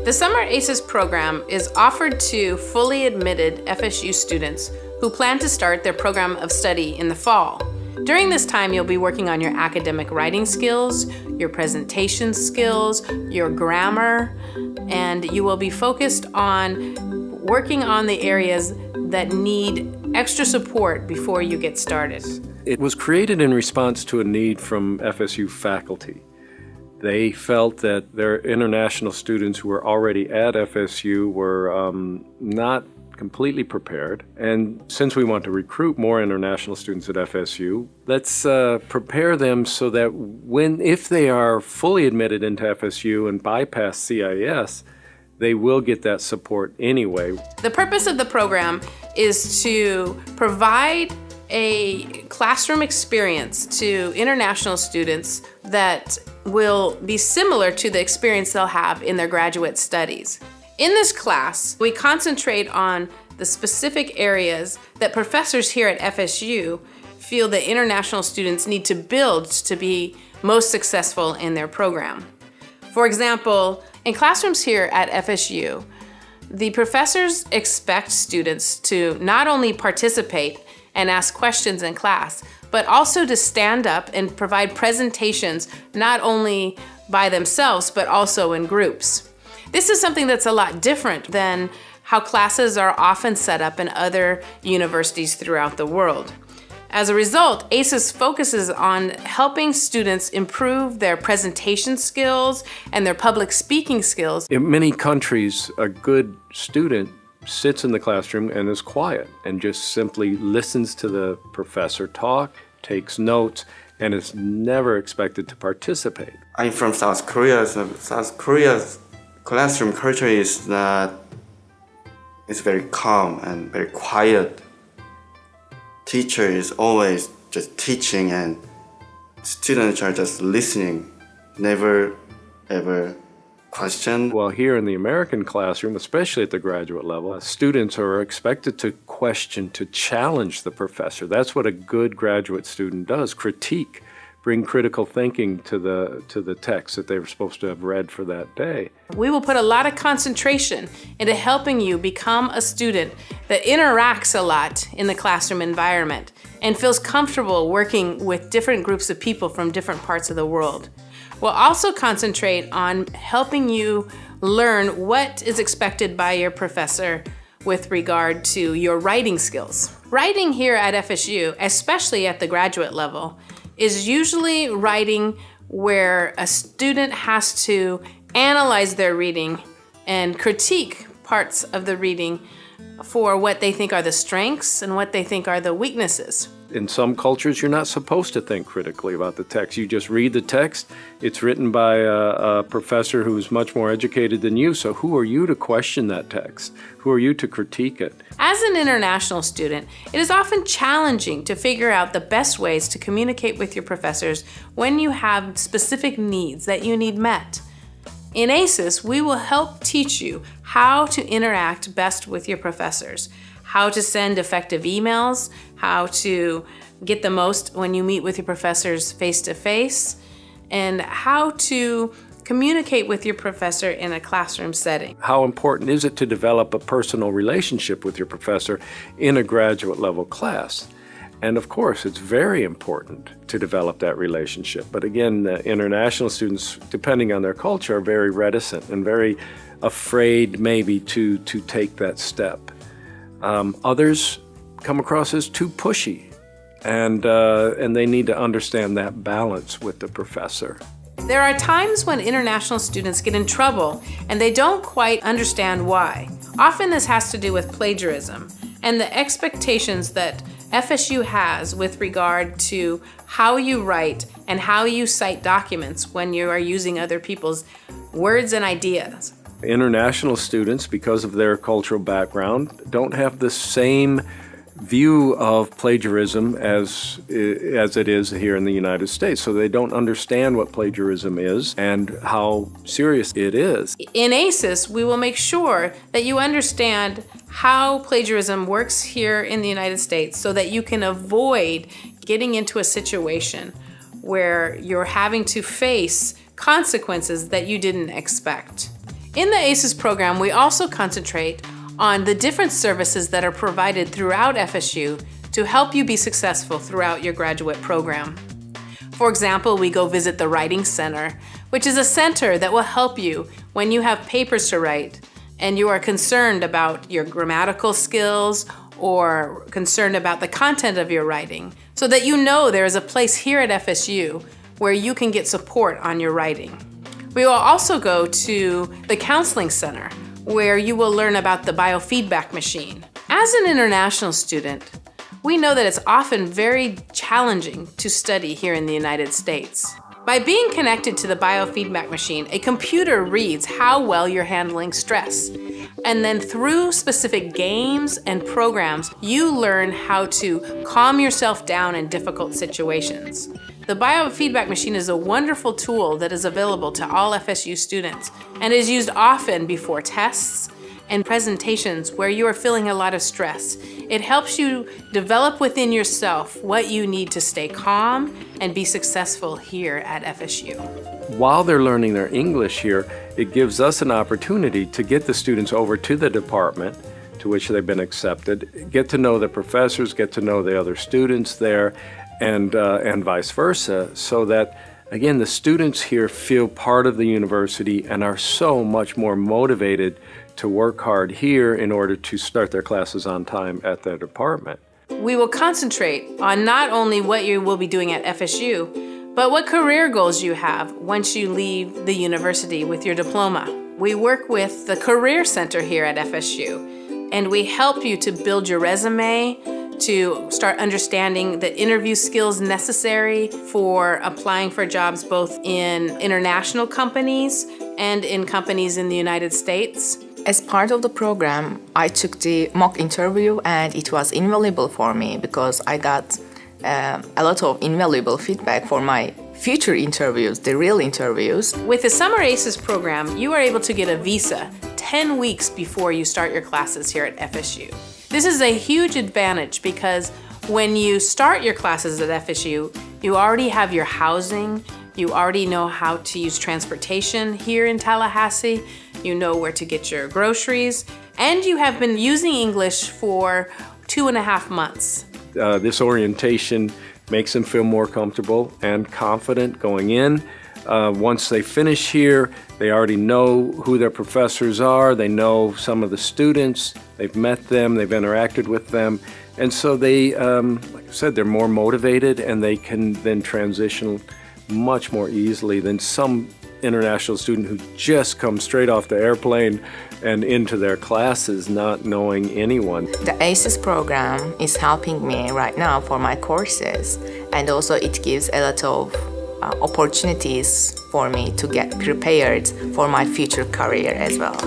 The Summer ACES program is offered to fully admitted FSU students who plan to start their program of study in the fall. During this time, you'll be working on your academic writing skills, your presentation skills, your grammar, and you will be focused on working on the areas that need extra support before you get started. It was created in response to a need from FSU faculty. They felt that their international students who were already at FSU were not completely prepared. And since we want to recruit more international students at FSU, let's prepare them so that if they are fully admitted into FSU and bypass CIS, they will get that support anyway. The purpose of the program is to provide a classroom experience to international students that will be similar to the experience they'll have in their graduate studies. In this class, we concentrate on the specific areas that professors here at FSU feel that international students need to build to be most successful in their program. For example, in classrooms here at FSU, the professors expect students to not only participate and ask questions in class, but also to stand up and provide presentations not only by themselves, but also in groups. This is something that's a lot different than how classes are often set up in other universities throughout the world. As a result, ACES focuses on helping students improve their presentation skills and their public speaking skills. In many countries, a good student sits in the classroom and is quiet and just simply listens to the professor talk, takes notes, and is never expected to participate. I'm from South Korea, so South Korea's classroom culture is that it's very calm and very quiet. Teacher is always just teaching and students are just listening, never ever question. Well, here in the American classroom, especially at the graduate level, students are expected to question, to challenge the professor. That's what a good graduate student does, critique, bring critical thinking to the text that they were supposed to have read for that day. We will put a lot of concentration into helping you become a student that interacts a lot in the classroom environment and feels comfortable working with different groups of people from different parts of the world. We'll also concentrate on helping you learn what is expected by your professor with regard to your writing skills. Writing here at FSU, especially at the graduate level, is usually writing where a student has to analyze their reading and critique parts of the reading for what they think are the strengths and what they think are the weaknesses. In some cultures, you're not supposed to think critically about the text. You just read the text. It's written by a professor who's much more educated than you, so who are you to question that text? Who are you to critique it? As an international student, it is often challenging to figure out the best ways to communicate with your professors when you have specific needs that you need met. In ACES, we will help teach you how to interact best with your professors, how to send effective emails, how to get the most when you meet with your professors face-to-face, and how to communicate with your professor in a classroom setting. How important is it to develop a personal relationship with your professor in a graduate level class? And of course, it's very important to develop that relationship. But again, the international students, depending on their culture, are very reticent and very afraid maybe to take that step. Others come across as too pushy, and they need to understand that balance with the professor. There are times when international students get in trouble and they don't quite understand why. Often this has to do with plagiarism and the expectations that FSU has with regard to how you write and how you cite documents when you are using other people's words and ideas. International students, because of their cultural background, don't have the same view of plagiarism as it is here in the United States. So they don't understand what plagiarism is and how serious it is. In ACES, we will make sure that you understand how plagiarism works here in the United States so that you can avoid getting into a situation where you're having to face consequences that you didn't expect. In the ACES program, we also concentrate on the different services that are provided throughout FSU to help you be successful throughout your graduate program. For example, we go visit the Writing Center, which is a center that will help you when you have papers to write and you are concerned about your grammatical skills or concerned about the content of your writing, so that you know there is a place here at FSU where you can get support on your writing. We will also go to the Counseling Center, where you will learn about the biofeedback machine. As an international student, we know that it's often very challenging to study here in the United States. By being connected to the biofeedback machine, a computer reads how well you're handling stress. And then through specific games and programs, you learn how to calm yourself down in difficult situations. The biofeedback machine is a wonderful tool that is available to all FSU students and is used often before tests and presentations where you are feeling a lot of stress. It helps you develop within yourself what you need to stay calm and be successful here at FSU. While they're learning their English here, it gives us an opportunity to get the students over to the department to which they've been accepted, get to know the professors, get to know the other students there, and vice versa, so that, again, the students here feel part of the university and are so much more motivated to work hard here in order to start their classes on time at their department. We will concentrate on not only what you will be doing at FSU, but what career goals you have once you leave the university with your diploma. We work with the Career Center here at FSU, and we help you to build your resume, to start understanding the interview skills necessary for applying for jobs both in international companies and in companies in the United States. As part of the program, I took the mock interview and it was invaluable for me because I got a lot of invaluable feedback for my future interviews, the real interviews. With the Summer ACES program, you are able to get a visa 10 weeks before you start your classes here at FSU. This is a huge advantage because when you start your classes at FSU, you already have your housing, you already know how to use transportation here in Tallahassee, you know where to get your groceries, and you have been using English for 2.5 months. This orientation makes them feel more comfortable and confident going in. Once they finish here, they already know who their professors are, they know some of the students, they've met them, they've interacted with them, and so they, like I said, they're more motivated and they can then transition much more easily than some international student who just comes straight off the airplane and into their classes not knowing anyone. The ACES program is helping me right now for my courses, and also it gives a lot of opportunities for me to get prepared for my future career as well.